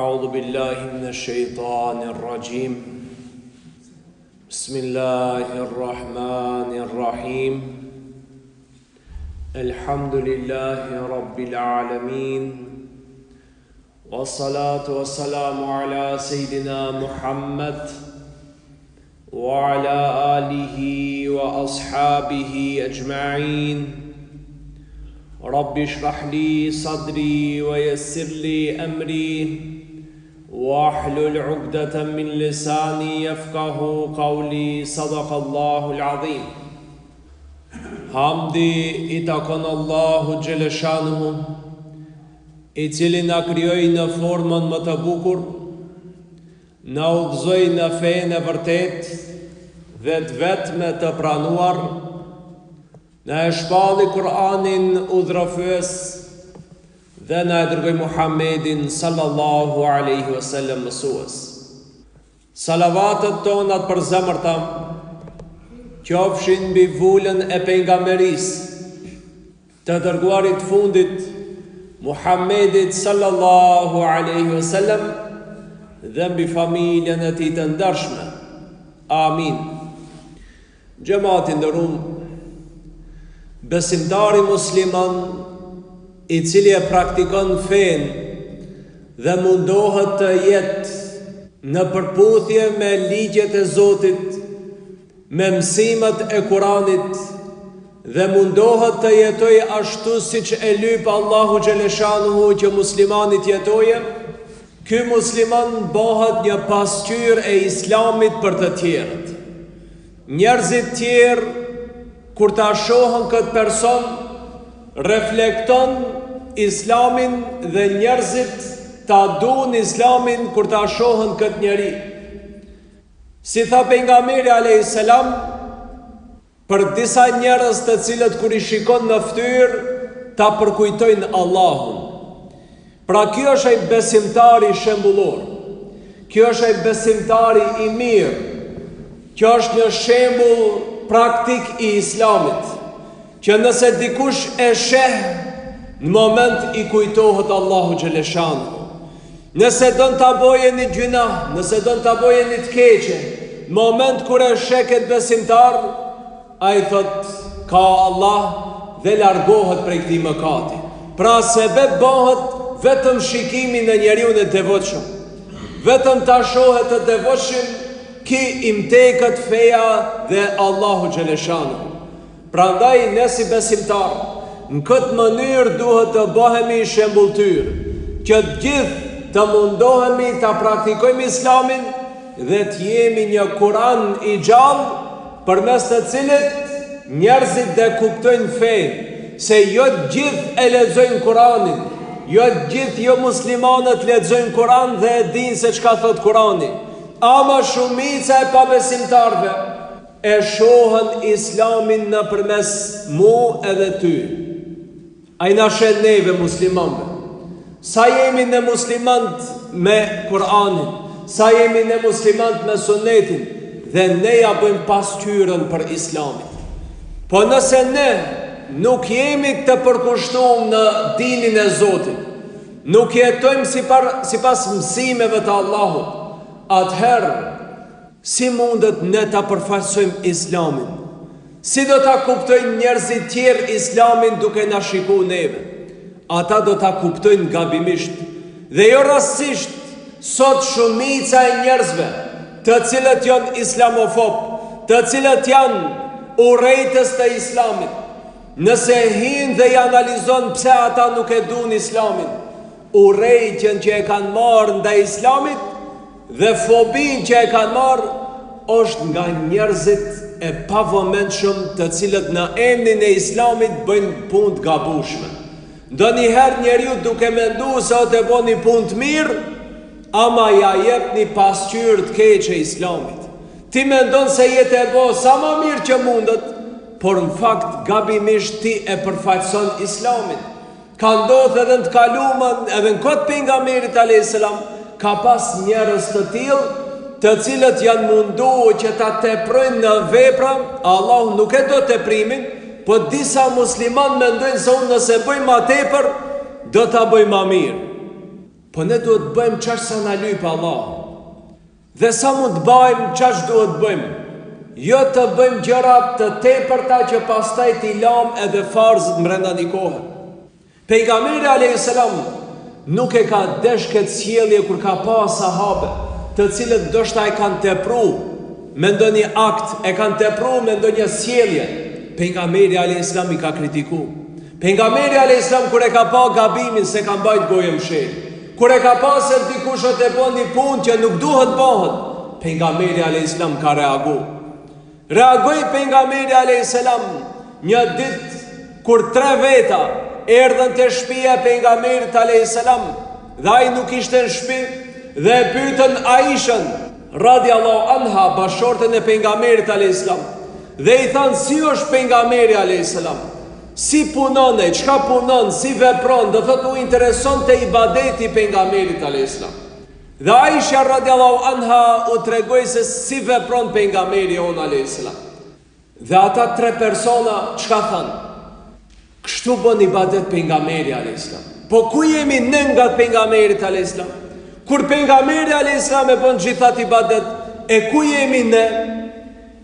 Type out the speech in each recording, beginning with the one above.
أعوذ بالله من الشيطان الرجيم بسم الله الرحمن الرحيم الحمد لله رب العالمين والصلاة والسلام على سيدنا محمد وعلى آله وأصحابه أجمعين رب اشرح لي صدري ويسر لي أمري واحلل عقدة من لساني يفقه قولي صدق الله العظيم. Hamdi I takon Allahu Gjeleshanuhu, I cili na krijoi në formën më të bukur, na udhëzoi në fenë e vërtet, vetme të pranuar, na e shpalli Kur'anin udhërofyes dhe na e dërgoi Muhammedin sallallahu alaihi wasallam mësues. Salavatet tonat për zemërta qofshin mbi vullën e pejgamberisë të dërguarit fundit Muhammedit sallallahu alaihi wasallam dhe mbi familjen e tij të ndershme. Amin. Xhamati nderuar, besimtari musliman I cili e praktikon fen dhe mundohet të jetë në përputhje me ligjet e Zotit, me mësimet e Kuranit dhe mundohet të jetoj ashtu siç e lyp Allahu Gjeleshanuhu që muslimanit jetoje, ky musliman bëhet një pasqyrë e Islamit për të tjerët. Njerëzit tjerë kur ta shohën këtë person, reflekton Islamin dhe njerëzit ta duan Islamin kur ta shohën këtë njeri. Si tha pejgamberi alayhis salam, për disa njerëz të cilët kur I shikon në fytyrë ta përkujtojnë Allahun. Pra kjo është ai besimtari shembullor. Kjo është ai besimtari I mirë. Kjo është një shembull praktik I Islamit, që nëse dikush e sheh, në moment I kujtohet Allahu Gjeleshanu. Nëse don ta bëje një gjuna, nëse don ta bëje një të keqe, në moment kur e sheh këtë besimtar, ai thot ka Allah dhe largohet prej këtij mëkati. Pra sebeb bëhet vetëm shikimi në njeriu e devotshëm. Vetëm ta shohet të devotshëm, ki imteket feja dhe Allahu Gjeleshanu. Prandaj ne si besimtar, në këtë mënyrë duhet të bëhemi shembulltyr, që të gjithë të mundohemi të praktikojmë Islamin dhe të jemi një Kur'an I gjallë, përmes të cilit njerëzit dhe kuptojnë fenë, se jo të gjithë e lexojnë Kur'anin, jo të gjithë jo muslimanët lexojnë Kur'an dhe e dinë se çka thot Kur'ani, ama shumica e pabesimtarve e shohën Islamin në përmes mu edhe ty. A I na shen neve muslimanve. Sa jemi në muslimant me Kur'anin, sa jemi në muslimant me sunetin, dhe ne ja bëjmë pasqyrën për Islamin. Po nëse ne nuk jemi të përkushtuar në dinin e Zotit, nuk jetojmë sipas mësimeve të Allahut, atëherë si mundet ne ta përfaqësojmë Islamin? Si do ta kuptojnë njerëzit tjerë Islamin duke na shikuar neve? Ata do ta kuptojnë gabimisht. Dhe jo rastësisht, sot shumica e njerëzve, të cilët janë islamofob, të cilët janë urrejtës të Islamit, nëse hin dhe I analizon pse ata nuk e duan Islamin, urrejtjen që e kanë marrë ndaj Islamit dhe fobin që e kanë marrë është nga njerëzit e pavëmendshëm të cilët në emrin e Islamit bëjnë punë të gabueshme. Ndonjëherë njeriu duke menduar se o të bën një punë të mirë, ama ja jep një pasqyrë të keqe Islamit. Ti mendon se jetë e bë sa më mirë që mundet, por në fakt gabimisht ti e përfaqëson Islamin. Ka ndodhur edhe në të kaluamën, edhe në kohë pejgamberit alayhis salam, ka pas njerëz të tillë të cilët janë munduar që ta teprojnë në vepra, Allahu nuk e do teprimin, po disa musliman mendojnë se unë nëse bëj ma tepër, do ta bëj ma mirë. Po ne duhet të bëjmë çfarë sa na lyp Allah. Dhe sa mund të bëjmë çfarë duhet të bëjmë. Jo të bëjmë gjëra të tepërta që pastaj t'i lam edhe farzët brenda një kohë. Pejgamberi alayhis salam nuk e ka desh këtë sjellje kur ka pa sahabe, të cilët ndoshta e kanë tepruar me ndonjë akt, e kanë tepruar me ndonjë sjellje. Pejgamberi alayhis salam i ka kritikuar. Pejgamberi alayhis salam kur e ka pa gabimin se ka mbajt gojën mshël, kur e ka pa se dikush e bën një punë që nuk duhet bëhet, pejgamberi alayhis salam ka reaguar. Reagoi pejgamberi alayhis salam një ditë kur 3 veta erdhën te shtëpia e pejgamberit alayhis salam, dhe ai nuk ishte në shtëpi dhe e pyetën Aishën radiallahu anha, bashortën e pejgamberit alayhis salam, dhe i thanë si është pejgamberi alayhis salam, si punon, çka punon, si vepron, do thotë u intereson te ibadeti i pejgamberit alayhis salam. Dhe Aisha radiallahu anha u tregoi se si vepron pejgamberi on alayhis salam. Dhe ata 3 persona çka thanë? Kështu bën ibadet pejgamberi alayhis salam. Po ku jemi ne nga pejgamberi alayhis salam? Kur pejgamberi alayhis salam e bën gjithat ibadet, e ku jemi ne?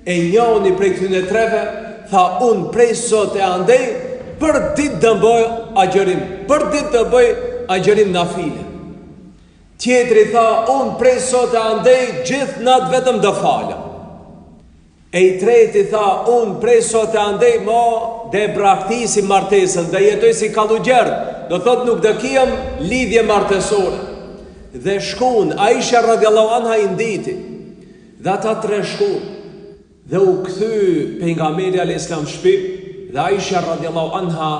E njëri prej këtyre 3-ve tha unë prej sot e andej për ditë të bëj agjërim, për ditë të bëj agjërim nafile. Tjetri tha unë prej sot e andej gjithë natë vetëm të falem. E i treti tha unë prej sot e andej mo dhe braktisi martesën dhe jetoj si kallugjer, do thot nuk do kiem lidhje martesore. Dhe shkun Aisha radiallahu anha i nditi, dhe ata 3 shkun dhe u kthy pejgamberi alayhis salam shtëpi, dhe Aisha radiallahu anha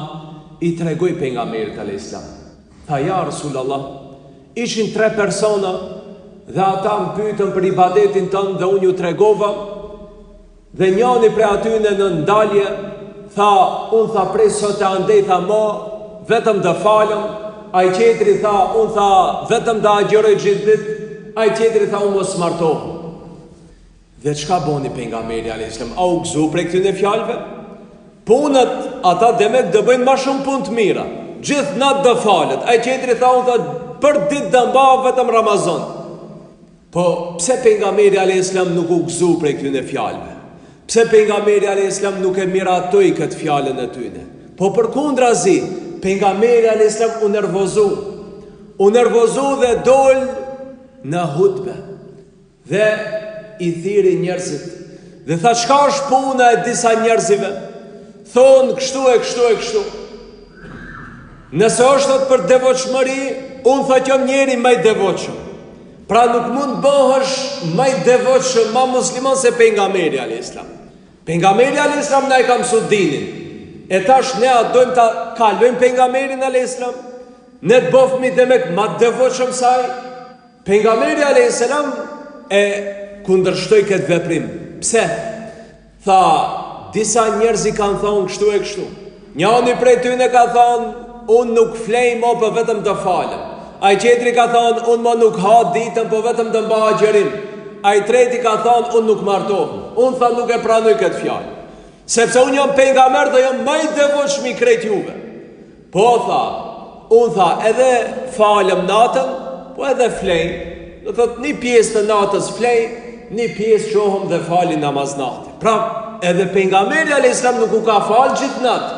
i tregoi pejgamberit alayhis salam. Tha ja Rasulullah, ishin 3 persona dhe ata më pyetën për ibadetin tënd dhe unë ju tregova, dhe njëri prej atyre në ndalje tha unë tha prej sot e andej tha mo vetëm të falem, ai tjetri tha unë tha vetëm të agjëroj gjithë ditë, ai tjetri tha unë mos martohem. Dhe çka boni pejgamberi alayhis salam? Au gëzu prej këtyre fjalëve? Punët ata demek do bëjnë më shumë punë të mira. Gjithë natë do falet. Ai tjetri tha unë tha për ditë do mbaj vetëm Ramazan. Po pse pejgamberi alayhis salam nuk u gëzu prej këtyre fjalëve? Pse pejgamberi alayhis salam nuk e miratoi këtë fjalën e tyre? Po përkundrazi, pejgamberi alayhis salam u nervozu dhe dol në hutbe dhe i thiri njerëzit dhe tha çka është puna e disa njerëzive? Thonë kështu e kështu e kështu. Nëse është thot për devotshmëri, unë tha që njeri më i devotshëm. Pra nuk mund bëhesh më i devotshëm, më musliman se pejgamberi alayhis salam. Pejgamberi alayhis salam na e ka mësuar dinin. E tash ne a dojmë ta kalojmë pejgamberin alayhis salam? Ne të bëfmi demek më devotshëm se ai? Pejgamberi alayhis salam e kundërshtoi këtë veprim. Pse? Tha, disa njerëz i kanë thonë kështu e kështu. Njëri prej tyre ka thonë, unë nuk flej mo për vetëm të falem. Ai tjetri ka thonë, unë mo nuk ha ditën për vetëm të mbaj agjërim. Ai treti ka thonë, unë nuk martohem. Unë tha nuk e pranoj këtë fjalë. Sepse unë jam pejgamber dhe jam më i devotshëm i krejt juve. Po tha, unë tha, edhe falem natën, po edhe flej. Do thot një pjesë të natës flej, një pjesë qohëm dhe fali namaz natë. Pra, edhe pejgamberi alayhis salam nuk u ka falë gjithë natë,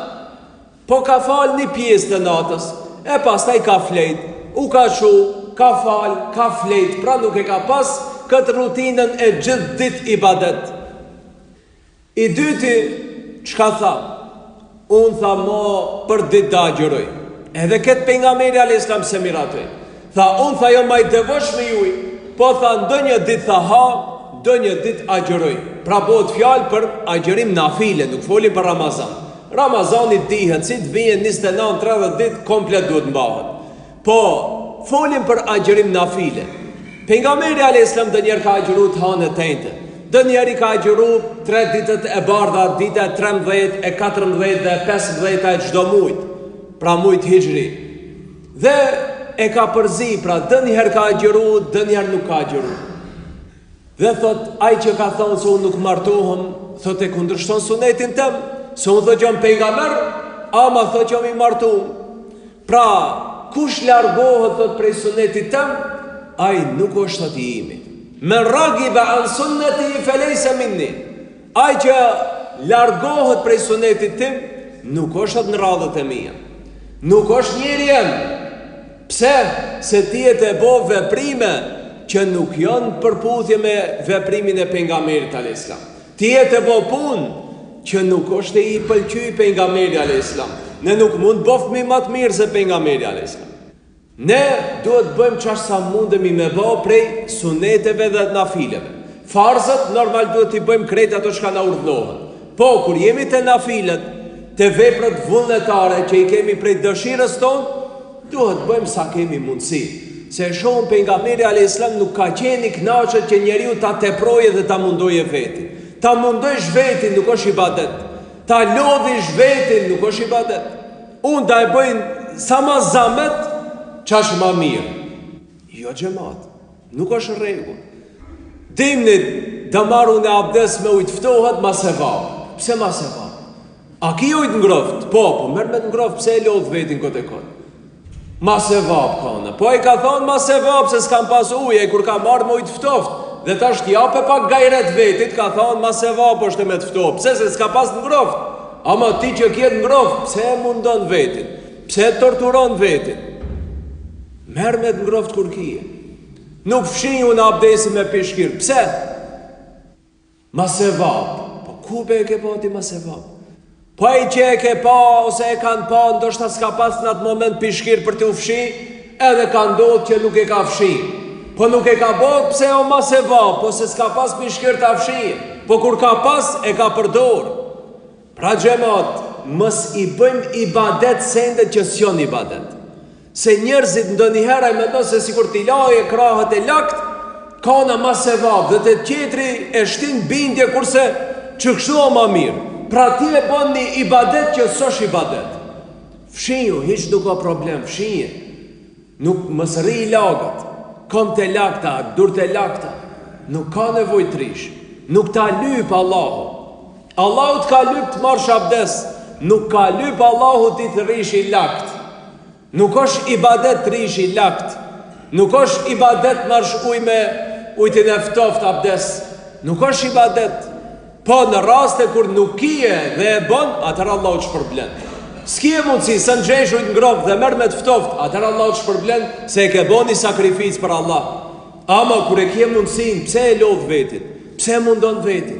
po ka falë një pjesë të natës, e pastaj ka flejt, u ka qu, ka falë, ka flejt, pra nuk e ka pas këtë rutinën e gjithë ditë ibadet. I dyti, çka tha? Unë tha mo për ditë da agjëroj. Edhe këtë pejgamberi alayhis salam se miratoi. Tha, unë tha jo më i devotshëm juj, po tha ndonjë ditë tha ha, ndonjë ditë agjëroj. Pra bëhet fjalë për agjërim nafile, nuk folim për Ramazan. Ramazani dihet, si të vijen 29-30 ditë komplet duhet mbahet. Po folim për agjërim nafile. Pejgamberi alayhis salam ndonjëherë ka agjëruar të hanë tente. Ndonjëherë ka agjëruar 3 ditët e bardha, dita e 13, e 14 dhe e 15 e çdo muajt. Pra muajt hijri. Dhe e ka përzi, pra ndonjëherë ka agjëruar, ndonjëherë nuk ka agjëruar. Dhe thot, ai që ka thonë se unë nuk martohem, thot e kundërshton sunetin tëm, se unë thot jam pejgamber, ama thot jam i martuar. Pra, kush largohet thot prej sunetit tëm, ai nuk është aty imi. Men ragiba an sunnati faleysa minni. Ai që largohet prej sunetit tim, nuk është në radhët e mia. Nuk është njeri jem. Pse? Se ti e të bo veprime që nuk janë përputhje me veprimin e pejgamberit alayhis salam. Ti e të bo punë që nuk është i pëlqy pejgamberi alayhis salam. Ne nuk mund bëf mi më të mirë se pejgamberi alayhis salam. Ne duhet bëjmë çfarë sa mundemi me bë prej suneteve dhe nafileve. Farzët normal duhet t'i bëjmë krejt ato që na urdhënohen. Po kur jemi te nafilet, te veprat vullnetare që i kemi prej dëshirës tonë, duhet bëjmë sa kemi mundësi. Se shohim pejgamberi alayhis salam nuk ka qenë i kënaqur që njeriu ta teproje dhe ta mundoje vetin. Ta mundojsh vetin nuk është ibadet. Ta lodhish vetin nuk është ibadet. Unë ta e bëjnë sa ma zamet, qash ma mirë. Jo xhamat, nuk është rregull. Dimni da marru në abdes me ujtë ftohet ma se vabë. Pse ma se vabë? A ki ujtë ngroft? Po, merë me të ngroft, pse e lodh vetin kote kote? Ma se vabë kone. Po e ka thonë ma se vabë se s'kam pas uje, kur ka marrë me ujtë ftoft. Dhe ta shtjape pak gajret vetit, ka thonë ma se vabë është me të ftoft. Pse se s'ka pas ngroft? Ama ti që kjetë ngroft, pse e mundon vetin? Pse e torturon vetin? Merë me të ngroft kur kije. Nuk fshinju në abdesi me pishkir. Pse? Ma se vabë. Po ku be e ke pa ti ma se vabë? Po e që e ke pa ose e kanë pa, ndoshta s'ka pas në atë moment pishkir për t'u fshi, edhe ka ndodhë që nuk e ka fshi. Po nuk e ka bot, pse o ma se vabë, po se s'ka pas pishkir t'a fshi. Po kur ka pas, e ka përdor. Pra xhamat, mës i bëjmë ibadet sendet që s'jon ibadet. Se njerëzit ndonjëherë ai mendon se sikur t'i laje krahët e lakt, ka na ma se vabë, dhe të tjetri e shtin bindje kurse që kështu o ma mirë. Pra ti e bën një ibadet që s'osh ibadet. Fshinju, hiç nuk ka problem, fshinje. Nuk mos rri i lagët. Kom të lakta, dur të lakta. Nuk ka nevojë të rish. Nuk ta lyp Allahu. Allahu t'ka lyp të marrësh abdes. Nuk ka lyp Allahu ti të rish i lakt. Nuk është ibadet të rish i lakt. Nuk është ibadet marrësh ujë me ujtin e ftoft abdes. Nuk është ibadet. Po në raste kur nuk kije dhe e bon, atër Allah u shpërblen. S'kije mundësi, së në gjesh ujtë ngrop dhe merë me të ftoft, atër Allah u shpërblen se e ke bon një sakrificë për Allah. Ama kur e kije mundësin, pse e lodh vetin? Pse mundon vetin?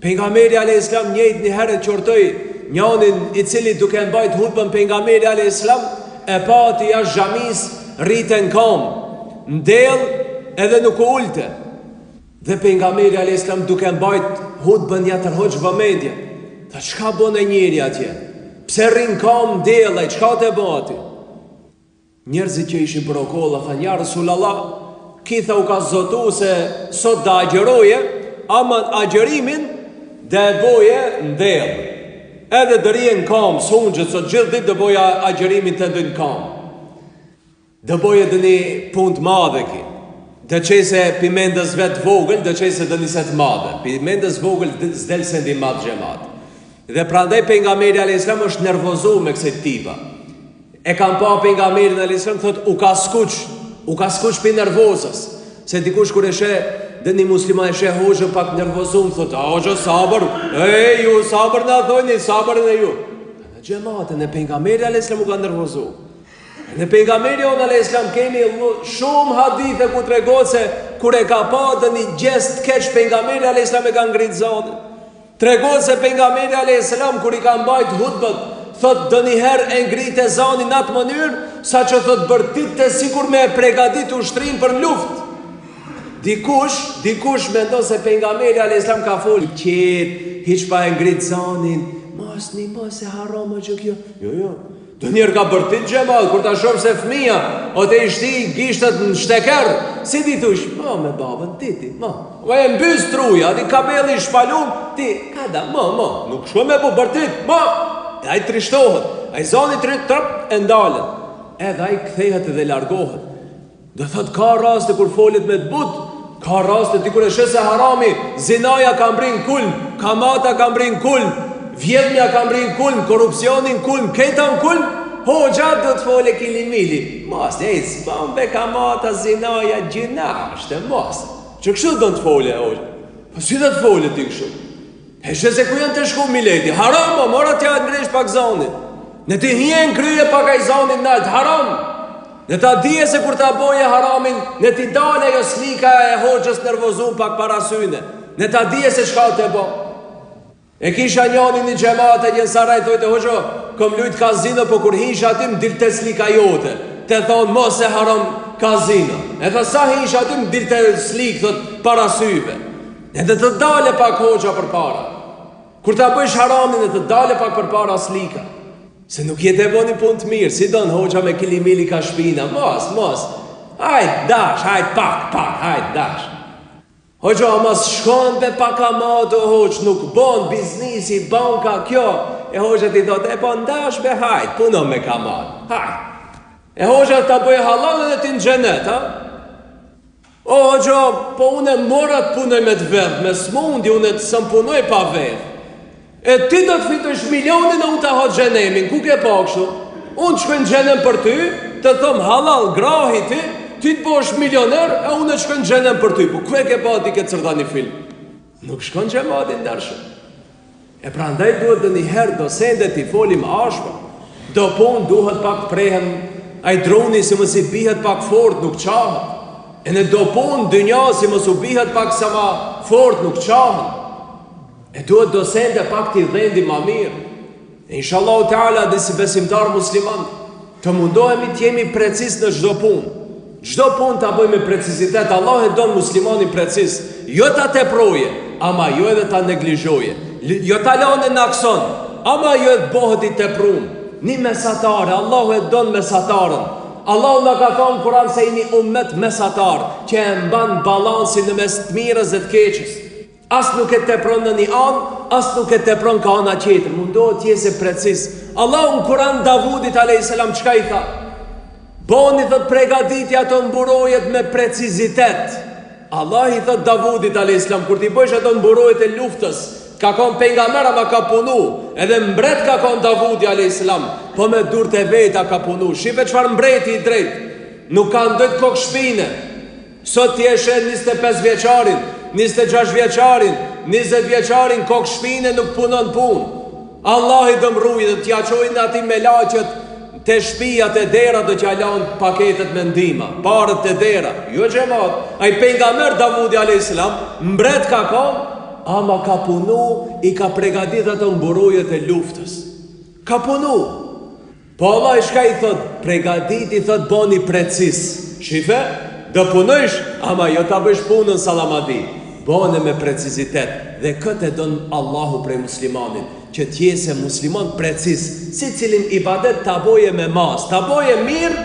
Pejgamberi alayhis salam njëjtë një herë qortoi njënin i cili duke mbajt hutbën pejgamberi alayhis salam e pa ati jashtë xhamis rriten kom, ndell edhe nuk u ulte. Dhe pejgamberi alayhis salam duke mbajt hutbën ja tërhoq vëmendje. Tha çka bën e njeri atje? Pse rrin kam ndellaj, çka të bë aty? Njerëzit që ishin brokolla thanë ja Resulullah, kitha u ka zotu se sot da agjeroje, ama agjerimin dhe e boje ndell. Edhe dërien kam, sungjët, sot gjithë ditë dhe boja agjerimin të ndën kam. Dhe boje dhe një punë të madhe ki. Dhe qese pimendës vetë vogël, dhe qese dhe njëset madhe. Pimendës vogël s'del se ndi madhë gjemat. Dhe prandaj pejgamberi alayhis salam është nervozu me kësaj tipa. E kam pa pejgamberin alayhis salam thot u ka skuq për nervozës. Se dikush kur e she dhe një musliman e she hoxhën pak nervozum, thot a hoxhë sabër, ju sabër na thoni, sabërën e ju. Në xhamatën e pejgamberit alayhis salam u ka nervozu. Në pejgamberi alayhis salam kemi shumë hadithe ku tregon se kur e ka pa dhe një gjest keq pejgamberi alayhis salam e ka ngrit zonën. Tregon se pejgamberi alayhis salam kur i ka mbajt hutbët, thot doniherë e ngrite zonin në atë mënyrë, sa që thot bërtitte sikur me e pregadit ushtrin për luftë. Dikush mendon se pejgamberi alayhis salam ka fol qetë, hiç pa e ngrit zonin, mos e haram që kjo. Jo. Të njerë ka bërtit xhamal, kur ta shoh se fëmia o te ishti gishtat në shteker, si ti thush, ma me babën, ti, ma. O e mbys truja, ti kabeli shpalum, ti, kada, ma, nuk shko me bu bërtit, ma. E ai trishtohet, ai zoni trap e ndalen. Edhe ai kthehet dhe largohet. Dhe thot, ka raste kur folet me të but, ka raste ti kur e shese harami, zinaja ka mbrin kulm, kamata ka mbrin kulm, vjedhmja ka mbrin kulm, korupcionin kulm, keta në kulm, hoxha do të fole kilimili. Mos, s'bën bekamata, zinaja, gjina, është mos. Që kështu do të fole hoxha. Po si do të fole ti kështu? Heshe se ku janë të shku mileti. Haram, po mora t'ja ngresh pak zonin. Në ti hjen kryje pak aj zonin nalt. Haram. Në ta dije se kur ta boje haramin, në ti dale jo slika e hoxhës nervozun pak parasyne. Në ta dije se shka të bo. E kisha njani një gjemate një saraj, thojte hoxho, kom lujt kazino, po kur hisha atim, dil të slika jote. Te thonë, mos e haram kazino. E thë sa hisha atim, dil të slik, thot, parasyve. Edhe të dale pak hoxha për para. Kur ta bësh haramin, edhe të dale pak për para slika. Se nuk jetë e bo një pun të mirë, si do në hoxha me kilimili ka shpina. Mos. Hajt dash, hajt pak, hajt dash. Hoxha, mas shkon dhe pak amato hoxh, nuk bon biznisi, banka, kjo. E hoxha ti do të e bon dash be hajt, puno me kamat. Hajt. E hoxha ta bëj halal edhe ti në gjenet, ha? O, hoxha, po une morat punoj me të vedh, me smundi, une të sëm punoj pa vedh. E ti do të fitosh milionin e unë të hot gjenemin, ku ke pa kështu? Unë të shkojnë gjenem për ty, të thëmë halal grahi ti të bosh milioner, e unë të shkojnë gjenem për ty. Po ku e ke pa ti ke cërda një film? Nuk shkojnë gjematin dërshë. E pra ndaj duhet dhe njëherë do sende ti folim ashpa. Do pun duhet pak prehen, a i droni si mësi bihet pak fort nuk qahët. E në do pun dënja si mësu bihet pak sa ma fort nuk qahët. E duhet do sende pak t'i dhendi ma mirë. E inshallah ta'ala dhe si besimtar musliman, të mundohemi t'jemi precis në gjdo pun. Gjdo pun t'a bëj me precizitet. Allah e donë muslimani precis. Jo t'a te proje, ama jo edhe t'a neglizhoje. Jo t'a lane në akson, ama jo edhe bohët i te prun. Një mesatare, Allah e donë mesatarën. Allah në ka thonë kuran se i një umet mesatar, që e mban balansin në mes të mirës dhe të keqës. As nuk e tepron në një anë, as nuk e tepron ka ana tjetër. Mundohet t'jese precis. Allah në kuran Davudit a.s. qka i tha? Boni thët pregaditja të mburojet me precizitet. Allah i thët Davudit a.s. kur t'i bëjsh ato mburojet e luftës, ka kon pengamera ma ka punu, edhe mbret ka kon Davudi a.s. po me dur të veta ka punu. Shive qfar mbreti i drejt, nuk ka ndojt kokë shpine. Sot t'jeshe 25 vjeqarin, 26 vjeqarin, 20 vjeqarin, kokë shpine nuk punon pun. Allah i dëmruj dhe t'ja qojnë ati me laqet të shpijat e dera dhe t'ja lanë paketet me ndima, parët të dera. Jo gjemat, a i pengamer Davudi a.s. mbret ka kon, ama ka punu, i ka pregadit ato mburojet e luftës. Ka punu. Po Allah i shka i thot, pregadit i thot boni precis. Shife, dë punësh, ama jo ta bësh punën salamadi. Bone me precizitet. Dhe këtë e donë Allahu prej muslimanit, që t'jese musliman precis, si cilin ibadet t'a boje me mas, t'a boje mirë,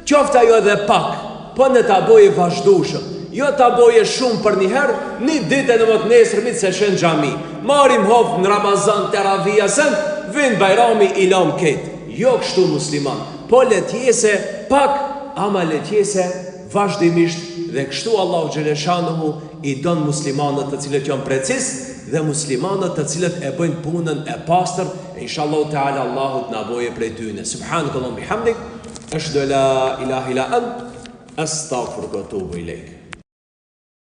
qofta jo edhe pak, po në t'a boje vazhdushëm. Jo t'a boje shumë për njëherë, një ditë e në më të nesërmit se shenë gjami. Marim hofë në Ramazan, teravija sen, vind bajrami ilam ketë. Jo kështu musliman, po letjese pak, ama letjese vazhdimisht. Dhe kështu Allahu Gjeleshanuhu i donë muslimanët të cilët janë precis, dhe muslimanët të cilët e bëjnë punën e pastër. Inshallah ta'ala Allahut na boje prej tyne. Subhanakallahumma bihamdik, ashhadu la ilaha illa ant, astaghfiruka wa atubu ilaik.